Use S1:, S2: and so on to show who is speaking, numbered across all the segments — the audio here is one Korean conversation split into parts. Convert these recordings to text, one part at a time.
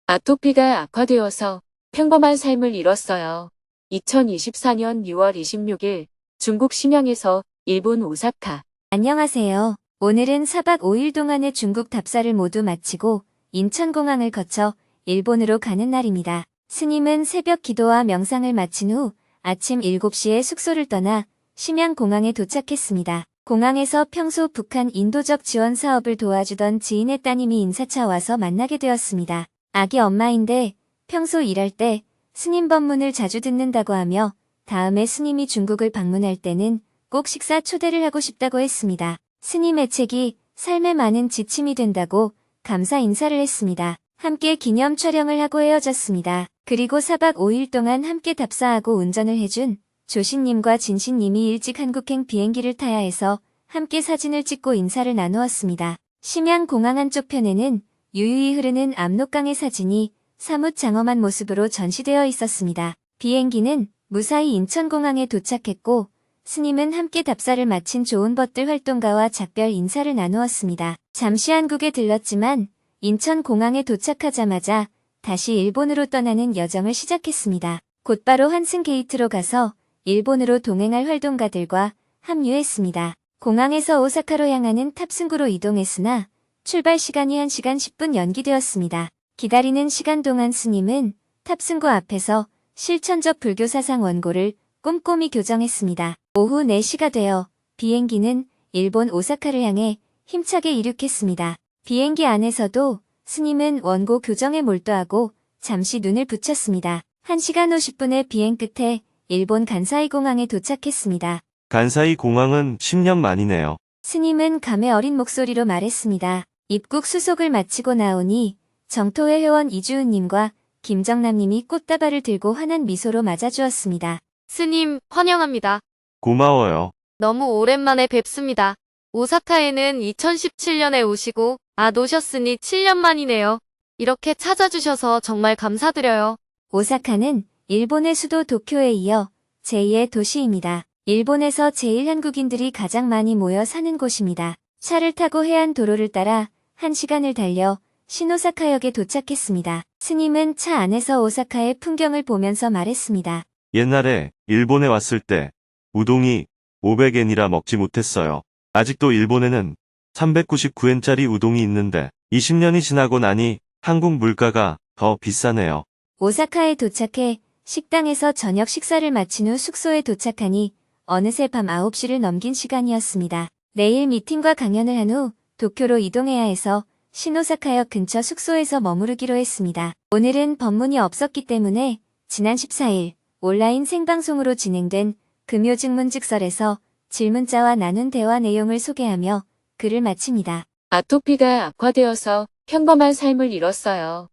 S1: 아토피가 악화되어서 평범한 삶을 잃었어요. 2024년 6월 26일 중국 심양에서 일본 오사카.
S2: 안녕하세요. 오늘은 4박 5일 동안의 중국 답사를 모두 마치고 인천공항을 거쳐 일본으로 가는 날입니다. 스님은 새벽 기도와 명상을 마친 후 아침 7시에 숙소를 떠나 심양공항에 도착했습니다. 공항에서 평소 북한 인도적 지원 사업을 도와주던 지인의 따님이 인사차 와서 만나게 되었습니다. 아기 엄마인데 평소 일할 때 스님 법문을 자주 듣는다고 하며 다음에 스님이 중국을 방문할 때는 꼭 식사 초대를 하고 싶다고 했습니다. 스님의 책이 삶에 많은 지침이 된다고 감사 인사를 했습니다. 함께 기념 촬영을 하고 헤어졌습니다. 그리고 4박 5일 동안 함께 답사하고 운전을 해준 조신님과 진신님이 일찍 한국행 비행기를 타야 해서 함께 사진을 찍고 인사를 나누었습니다. 심양공항 한쪽 편에는 유유히 흐르는 압록강의 사진이 사뭇 장엄한 모습으로 전시되어 있었습니다. 비행기는 무사히 인천공항에 도착했고 스님은 함께 답사를 마친 좋은 벗들 활동가와 작별 인사를 나누었습니다. 잠시 한국에 들렀지만 인천공항에 도착하자마자 다시 일본으로 떠나는 여정을 시작했습니다. 곧바로 환승 게이트로 가서 일본으로 동행할 활동가들과 합류했습니다. 공항에서 오사카로 향하는 탑승구로 이동했으나 출발 시간이 1시간 10분 연기되었습니다. 기다리는 시간 동안 스님은 탑승구 앞에서 실천적 불교 사상 원고를 꼼꼼히 교정했습니다. 오후 4시가 되어 비행기는 일본 오사카를 향해 힘차게 이륙했습니다. 비행기 안에서도 스님은 원고 교정에 몰두하고 잠시 눈을 붙였습니다. 1시간 50분의 비행 끝에 일본 간사이 공항에 도착했습니다.
S3: 간사이 공항은 10년 만이네요.
S2: 스님은 감회 어린 목소리로 말했습니다. 입국 수속을 마치고 나오니 정토회 회원 이주은님과 김정남님이 꽃다발을 들고 환한 미소로 맞아주었습니다.
S4: 스님, 환영합니다.
S3: 고마워요.
S4: 너무 오랜만에 뵙습니다. 오사카에는 2017년에 오시고 오셨으니 7년 만이네요. 이렇게 찾아주셔서 정말 감사드려요.
S2: 오사카는 일본의 수도 도쿄에 이어 제2의 도시입니다. 일본에서 제일 한국인들이 가장 많이 모여 사는 곳입니다. 차를 타고 해안 도로를 따라 1시간을 달려 시노사카역에 도착했습니다. 스님은 차 안에서 오사카의 풍경을 보면서 말했습니다.
S3: 옛날에 일본에 왔을 때 우동이 500엔이라 먹지 못했어요. 아직도 일본에는 399엔짜리 우동이 있는데 20년이 지나고 나니 한국 물가가 더 비싸네요.
S2: 오사카에 도착해 식당에서 저녁 식사를 마친 후 숙소에 도착하니 어느새 밤 9시를 넘긴 시간이었습니다. 내일 미팅과 강연을 한 후 도쿄로 이동해야 해서 시노사카역 근처 숙소에서 머무르기로 했습니다. 오늘은 법문이 없었기 때문에 지난 14일 온라인 생방송으로 진행된 금요증문즉설에서 질문자와 나눈 대화 내용을 소개하며 글을 마칩니다.
S1: 아토피가 악화되어서 평범한 삶을 잃었어요.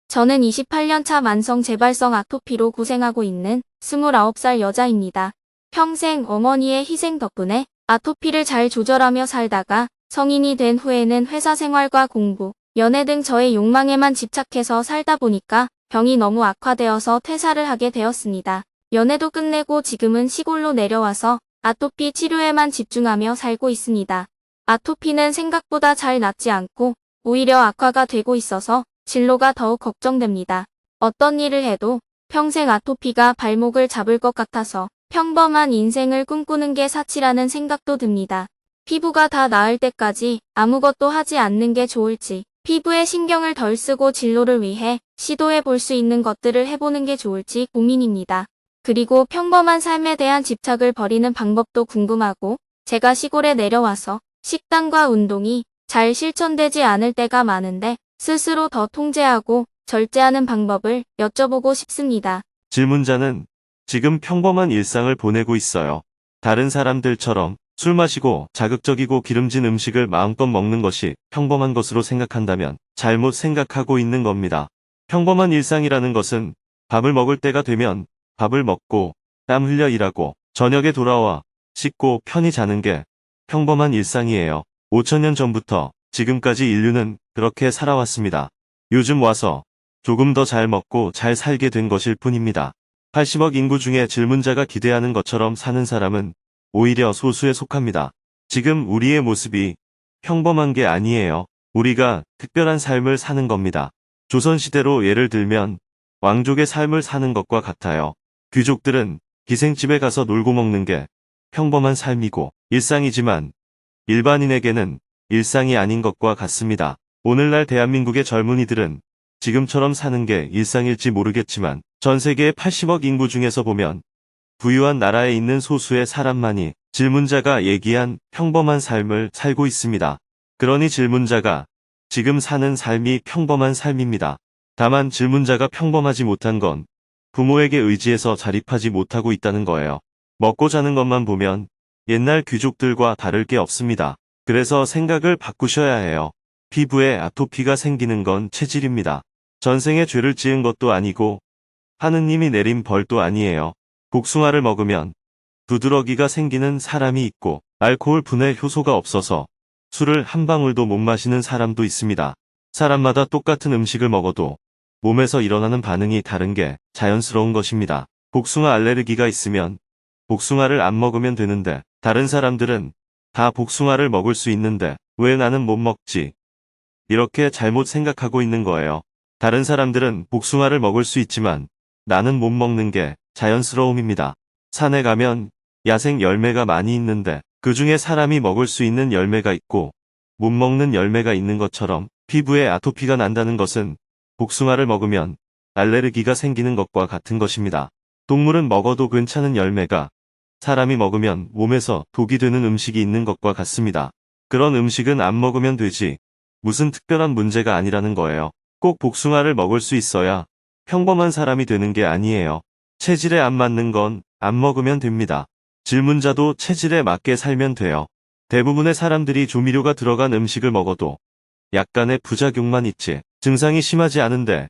S4: 저는 28년차 만성 재발성 아토피로 고생하고 있는 29살 여자입니다. 평생 어머니의 희생 덕분에 아토피를 잘 조절하며 살다가 성인이 된 후에는 회사 생활과 공부, 연애 등 저의 욕망에만 집착해서 살다 보니까 병이 너무 악화되어서 퇴사를 하게 되었습니다. 연애도 끝내고 지금은 시골로 내려와서 아토피 치료에만 집중하며 살고 있습니다. 아토피는 생각보다 잘 낫지 않고 오히려 악화가 되고 있어서 진로가 더욱 걱정됩니다. 어떤 일을 해도 평생 아토피가 발목을 잡을 것 같아서 평범한 인생을 꿈꾸는 게 사치라는 생각도 듭니다. 피부가 다 나을 때까지 아무것도 하지 않는 게 좋을지, 피부에 신경을 덜 쓰고 진로를 위해 시도해 볼 수 있는 것들을 해보는 게 좋을지 고민입니다. 그리고 평범한 삶에 대한 집착을 버리는 방법도 궁금하고, 제가 시골에 내려와서 식단과 운동이 잘 실천되지 않을 때가 많은데 스스로 더 통제하고 절제하는 방법을 여쭤보고 싶습니다.
S3: 질문자는 지금 평범한 일상을 보내고 있어요. 다른 사람들처럼 술 마시고 자극적이고 기름진 음식을 마음껏 먹는 것이 평범한 것으로 생각한다면 잘못 생각하고 있는 겁니다. 평범한 일상이라는 것은 밥을 먹을 때가 되면 밥을 먹고 땀 흘려 일하고 저녁에 돌아와 씻고 편히 자는 게 평범한 일상이에요. 5000년 전부터 지금까지 인류는 그렇게 살아왔습니다. 요즘 와서 조금 더 잘 먹고 잘 살게 된 것일 뿐입니다. 80억 인구 중에 질문자가 기대하는 것처럼 사는 사람은 오히려 소수에 속합니다. 지금 우리의 모습이 평범한 게 아니에요. 우리가 특별한 삶을 사는 겁니다. 조선시대로 예를 들면 왕족의 삶을 사는 것과 같아요. 귀족들은 기생집에 가서 놀고 먹는 게 평범한 삶이고 일상이지만 일반인에게는 일상이 아닌 것과 같습니다. 오늘날 대한민국의 젊은이들은 지금처럼 사는 게 일상일지 모르겠지만 전 세계의 80억 인구 중에서 보면 부유한 나라에 있는 소수의 사람만이 질문자가 얘기한 평범한 삶을 살고 있습니다. 그러니 질문자가 지금 사는 삶이 평범한 삶입니다. 다만 질문자가 평범하지 못한 건 부모에게 의지해서 자립하지 못하고 있다는 거예요. 먹고 자는 것만 보면 옛날 귀족들과 다를 게 없습니다. 그래서 생각을 바꾸셔야 해요. 피부에 아토피가 생기는 건 체질입니다. 전생에 죄를 지은 것도 아니고 하느님이 내린 벌도 아니에요. 복숭아를 먹으면 두드러기가 생기는 사람이 있고 알코올 분해 효소가 없어서 술을 한 방울도 못 마시는 사람도 있습니다. 사람마다 똑같은 음식을 먹어도 몸에서 일어나는 반응이 다른 게 자연스러운 것입니다. 복숭아 알레르기가 있으면 복숭아를 안 먹으면 되는데 다른 사람들은 다 복숭아를 먹을 수 있는데 왜 나는 못 먹지? 이렇게 잘못 생각하고 있는 거예요. 다른 사람들은 복숭아를 먹을 수 있지만 나는 못 먹는 게 자연스러움입니다. 산에 가면 야생 열매가 많이 있는데 그 중에 사람이 먹을 수 있는 열매가 있고 못 먹는 열매가 있는 것처럼 피부에 아토피가 난다는 것은 복숭아를 먹으면 알레르기가 생기는 것과 같은 것입니다. 동물은 먹어도 괜찮은 열매가 사람이 먹으면 몸에서 독이 되는 음식이 있는 것과 같습니다. 그런 음식은 안 먹으면 되지 무슨 특별한 문제가 아니라는 거예요. 꼭 복숭아를 먹을 수 있어야 평범한 사람이 되는 게 아니에요. 체질에 안 맞는 건 안 먹으면 됩니다. 질문자도 체질에 맞게 살면 돼요. 대부분의 사람들이 조미료가 들어간 음식을 먹어도 약간의 부작용만 있지 증상이 심하지 않은데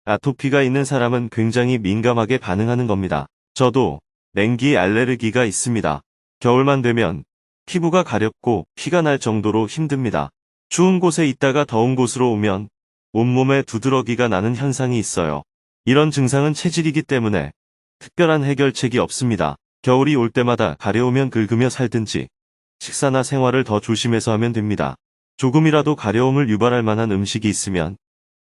S3: 아토피가 있는 사람은 굉장히 민감하게 반응하는 겁니다. 저도 냉기 알레르기가 있습니다. 겨울만 되면 피부가 가렵고 피가 날 정도로 힘듭니다. 추운 곳에 있다가 더운 곳으로 오면 온몸에 두드러기가 나는 현상이 있어요. 이런 증상은 체질이기 때문에 특별한 해결책이 없습니다. 겨울이 올 때마다 가려우면 긁으며 살든지 식사나 생활을 더 조심해서 하면 됩니다. 조금이라도 가려움을 유발할 만한 음식이 있으면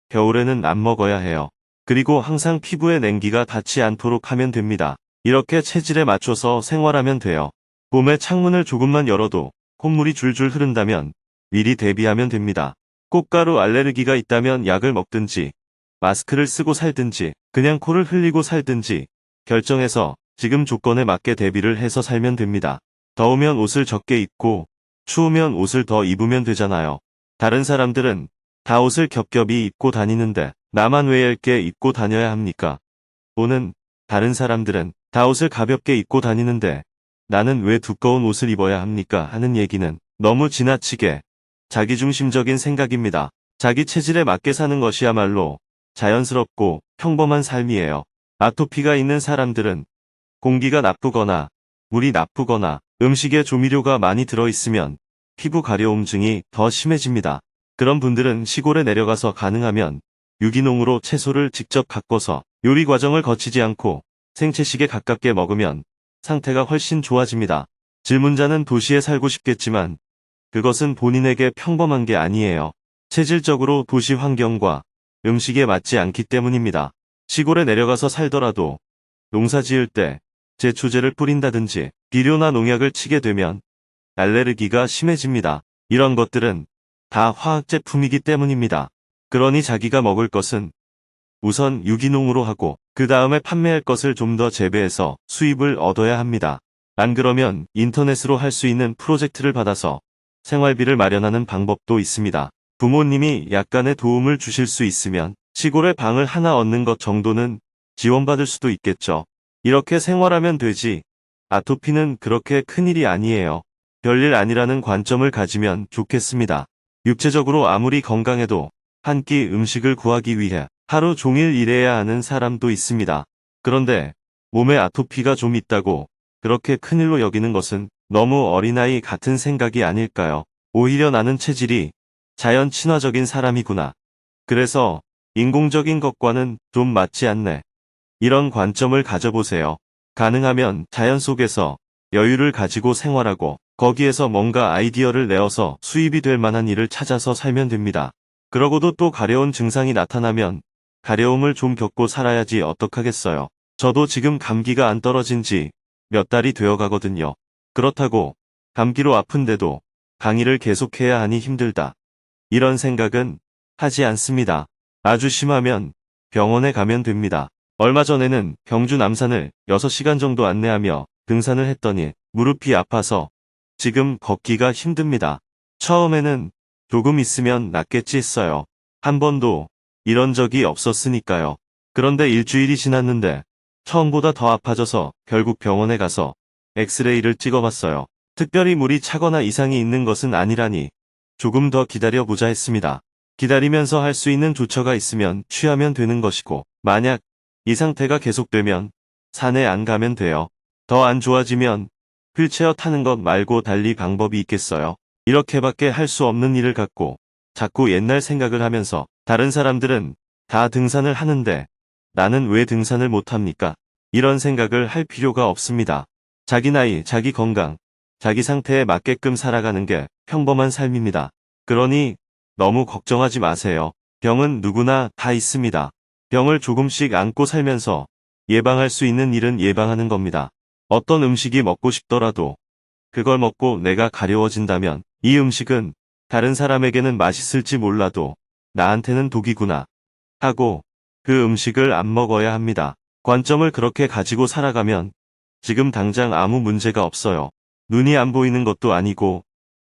S3: 겨울에는 안 먹어야 해요. 그리고 항상 피부에 냉기가 닿지 않도록 하면 됩니다. 이렇게 체질에 맞춰서 생활하면 돼요. 봄에 창문을 조금만 열어도 콧물이 줄줄 흐른다면 미리 대비하면 됩니다. 꽃가루 알레르기가 있다면 약을 먹든지 마스크를 쓰고 살든지 그냥 코를 흘리고 살든지 결정해서 지금 조건에 맞게 대비를 해서 살면 됩니다. 더우면 옷을 적게 입고 추우면 옷을 더 입으면 되잖아요. 다른 사람들은 다 옷을 겹겹이 입고 다니는데 나만 왜 얇게 입고 다녀야 합니까? 또는 다른 사람들은 다 옷을 가볍게 입고 다니는데 나는 왜 두꺼운 옷을 입어야 합니까? 하는 얘기는 너무 지나치게 자기중심적인 생각입니다. 자기 체질에 맞게 사는 것이야말로 자연스럽고 평범한 삶이에요. 아토피가 있는 사람들은 공기가 나쁘거나 물이 나쁘거나 음식에 조미료가 많이 들어있으면 피부 가려움증이 더 심해집니다. 그런 분들은 시골에 내려가서 가능하면 유기농으로 채소를 직접 가꿔서 요리 과정을 거치지 않고 생채식에 가깝게 먹으면 상태가 훨씬 좋아집니다. 질문자는 도시에 살고 싶겠지만 그것은 본인에게 평범한 게 아니에요. 체질적으로 도시 환경과 음식에 맞지 않기 때문입니다. 시골에 내려가서 살더라도 농사 지을 때 제초제를 뿌린다든지 비료나 농약을 치게 되면 알레르기가 심해집니다. 이런 것들은 다 화학 제품이기 때문입니다. 그러니 자기가 먹을 것은 우선 유기농으로 하고 그 다음에 판매할 것을 좀 더 재배해서 수입을 얻어야 합니다. 안 그러면 인터넷으로 할 수 있는 프로젝트를 받아서 생활비를 마련하는 방법도 있습니다. 부모님이 약간의 도움을 주실 수 있으면 시골에 방을 하나 얻는 것 정도는 지원받을 수도 있겠죠. 이렇게 생활하면 되지. 아토피는 그렇게 큰일이 아니에요. 별일 아니라는 관점을 가지면 좋겠습니다. 육체적으로 아무리 건강해도 한 끼 음식을 구하기 위해 하루 종일 일해야 하는 사람도 있습니다. 그런데 몸에 아토피가 좀 있다고 그렇게 큰일로 여기는 것은 너무 어린아이 같은 생각이 아닐까요? 오히려 나는 체질이 자연 친화적인 사람이구나. 그래서 인공적인 것과는 좀 맞지 않네. 이런 관점을 가져보세요. 가능하면 자연 속에서 여유를 가지고 생활하고 거기에서 뭔가 아이디어를 내어서 수입이 될 만한 일을 찾아서 살면 됩니다. 그러고도 또 가려운 증상이 나타나면 가려움을 좀 겪고 살아야지 어떡하겠어요. 저도 지금 감기가 안 떨어진 지 몇 달이 되어 가거든요. 그렇다고 감기로 아픈데도 강의를 계속해야 하니 힘들다. 이런 생각은 하지 않습니다. 아주 심하면 병원에 가면 됩니다. 얼마 전에는 경주 남산을 6시간 정도 안내하며 등산을 했더니 무릎이 아파서 지금 걷기가 힘듭니다. 처음에는 조금 있으면 낫겠지 했어요. 한 번도 이런 적이 없었으니까요. 그런데 일주일이 지났는데 처음보다 더 아파져서 결국 병원에 가서 엑스레이를 찍어봤어요. 특별히 물이 차거나 이상이 있는 것은 아니라니 조금 더 기다려보자 했습니다. 기다리면서 할 수 있는 조처가 있으면 취하면 되는 것이고 만약 이 상태가 계속되면 산에 안 가면 돼요. 더 안 좋아지면 휠체어 타는 것 말고 달리 방법이 있겠어요. 이렇게밖에 할 수 없는 일을 갖고 자꾸 옛날 생각을 하면서 다른 사람들은 다 등산을 하는데 나는 왜 등산을 못합니까? 이런 생각을 할 필요가 없습니다. 자기 나이, 자기 건강, 자기 상태에 맞게끔 살아가는 게 평범한 삶입니다. 그러니 너무 걱정하지 마세요. 병은 누구나 다 있습니다. 병을 조금씩 안고 살면서 예방할 수 있는 일은 예방하는 겁니다. 어떤 음식이 먹고 싶더라도 그걸 먹고 내가 가려워진다면 이 음식은 다른 사람에게는 맛있을지 몰라도 나한테는 독이구나 하고 그 음식을 안 먹어야 합니다. 관점을 그렇게 가지고 살아가면 지금 당장 아무 문제가 없어요. 눈이 안 보이는 것도 아니고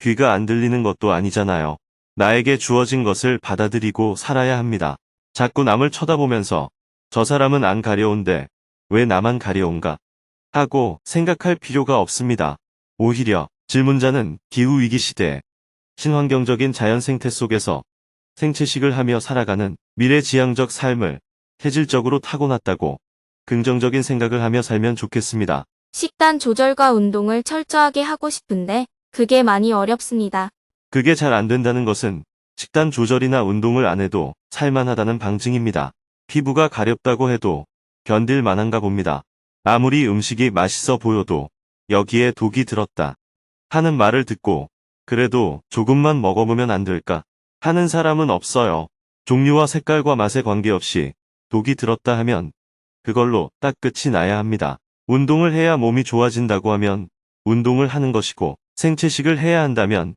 S3: 귀가 안 들리는 것도 아니잖아요. 나에게 주어진 것을 받아들이고 살아야 합니다. 자꾸 남을 쳐다보면서 저 사람은 안 가려운데 왜 나만 가려운가 하고 생각할 필요가 없습니다. 오히려 질문자는 기후위기 시대에 친환경적인 자연 생태 속에서 생채식을 하며 살아가는 미래지향적 삶을 체질적으로 타고났다고 긍정적인 생각을 하며 살면 좋겠습니다.
S4: 식단 조절과 운동을 철저하게 하고 싶은데 그게 많이 어렵습니다.
S3: 그게 잘 안 된다는 것은 식단 조절이나 운동을 안 해도 살만하다는 방증입니다. 피부가 가렵다고 해도 견딜 만한가 봅니다. 아무리 음식이 맛있어 보여도 여기에 독이 들었다 하는 말을 듣고 그래도 조금만 먹어보면 안 될까 하는 사람은 없어요. 종류와 색깔과 맛에 관계없이 독이 들었다 하면 그걸로 딱 끝이 나야 합니다. 운동을 해야 몸이 좋아진다고 하면 운동을 하는 것이고 생채식을 해야 한다면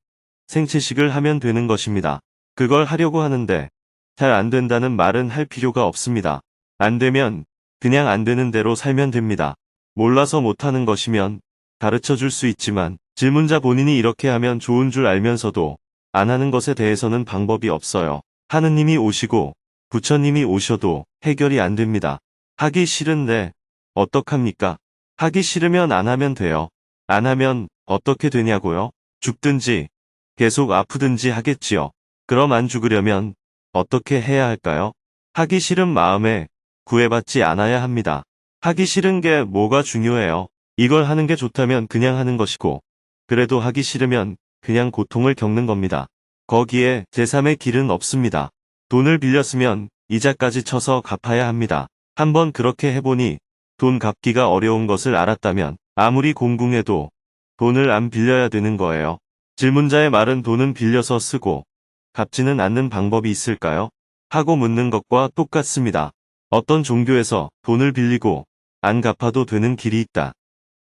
S3: 생채식을 하면 되는 것입니다. 그걸 하려고 하는데 잘 안 된다는 말은 할 필요가 없습니다. 안 되면 그냥 안 되는 대로 살면 됩니다. 몰라서 못하는 것이면 가르쳐 줄 수 있지만 질문자 본인이 이렇게 하면 좋은 줄 알면서도 안 하는 것에 대해서는 방법이 없어요. 하느님이 오시고 부처님이 오셔도 해결이 안 됩니다. 하기 싫은데 어떡합니까? 하기 싫으면 안 하면 돼요. 안 하면 어떻게 되냐고요? 죽든지 계속 아프든지 하겠지요. 그럼 안 죽으려면 어떻게 해야 할까요? 하기 싫은 마음에 구애받지 않아야 합니다. 하기 싫은 게 뭐가 중요해요? 이걸 하는 게 좋다면 그냥 하는 것이고 그래도 하기 싫으면 그냥 고통을 겪는 겁니다. 거기에 제3의 길은 없습니다. 돈을 빌렸으면 이자까지 쳐서 갚아야 합니다. 한번 그렇게 해보니 돈 갚기가 어려운 것을 알았다면 아무리 공궁해도 돈을 안 빌려야 되는 거예요. 질문자의 말은 돈은 빌려서 쓰고 갚지는 않는 방법이 있을까요? 하고 묻는 것과 똑같습니다. 어떤 종교에서 돈을 빌리고 안 갚아도 되는 길이 있다.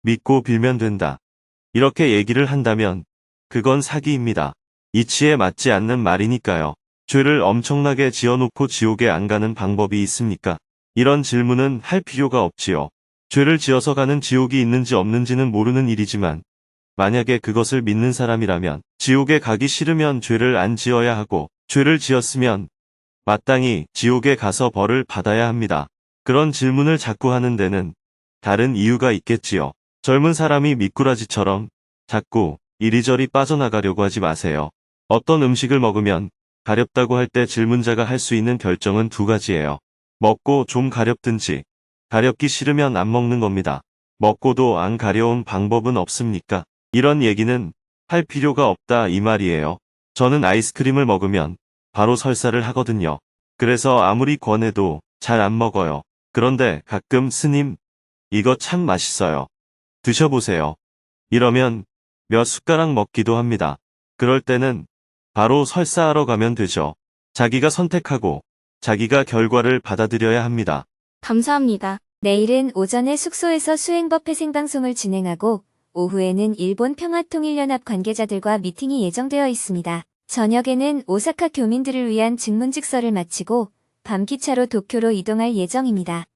S3: 믿고 빌면 된다. 이렇게 얘기를 한다면 그건 사기입니다. 이치에 맞지 않는 말이니까요. 죄를 엄청나게 지어놓고 지옥에 안 가는 방법이 있습니까? 이런 질문은 할 필요가 없지요. 죄를 지어서 가는 지옥이 있는지 없는지는 모르는 일이지만 만약에 그것을 믿는 사람이라면 지옥에 가기 싫으면 죄를 안 지어야 하고 죄를 지었으면 마땅히 지옥에 가서 벌을 받아야 합니다. 그런 질문을 자꾸 하는 데는 다른 이유가 있겠지요. 젊은 사람이 미꾸라지처럼 자꾸 이리저리 빠져나가려고 하지 마세요. 어떤 음식을 먹으면 가렵다고 할 때 질문자가 할 수 있는 결정은 두 가지예요. 먹고 좀 가렵든지 가렵기 싫으면 안 먹는 겁니다. 먹고도 안 가려운 방법은 없습니까? 이런 얘기는 할 필요가 없다 이 말이에요. 저는 아이스크림을 먹으면 바로 설사를 하거든요. 그래서 아무리 권해도 잘 안 먹어요. 그런데 가끔 스님, 이거 참 맛있어요. 드셔보세요. 이러면 몇 숟가락 먹기도 합니다. 그럴 때는 바로 설사하러 가면 되죠. 자기가 선택하고 자기가 결과를 받아들여야 합니다.
S4: 감사합니다.
S2: 내일은 오전에 숙소에서 수행법회 생방송을 진행하고 오후에는 일본 평화통일연합 관계자들과 미팅이 예정되어 있습니다. 저녁에는 오사카 교민들을 위한 증문직서를 마치고 밤 기차로 도쿄로 이동할 예정입니다.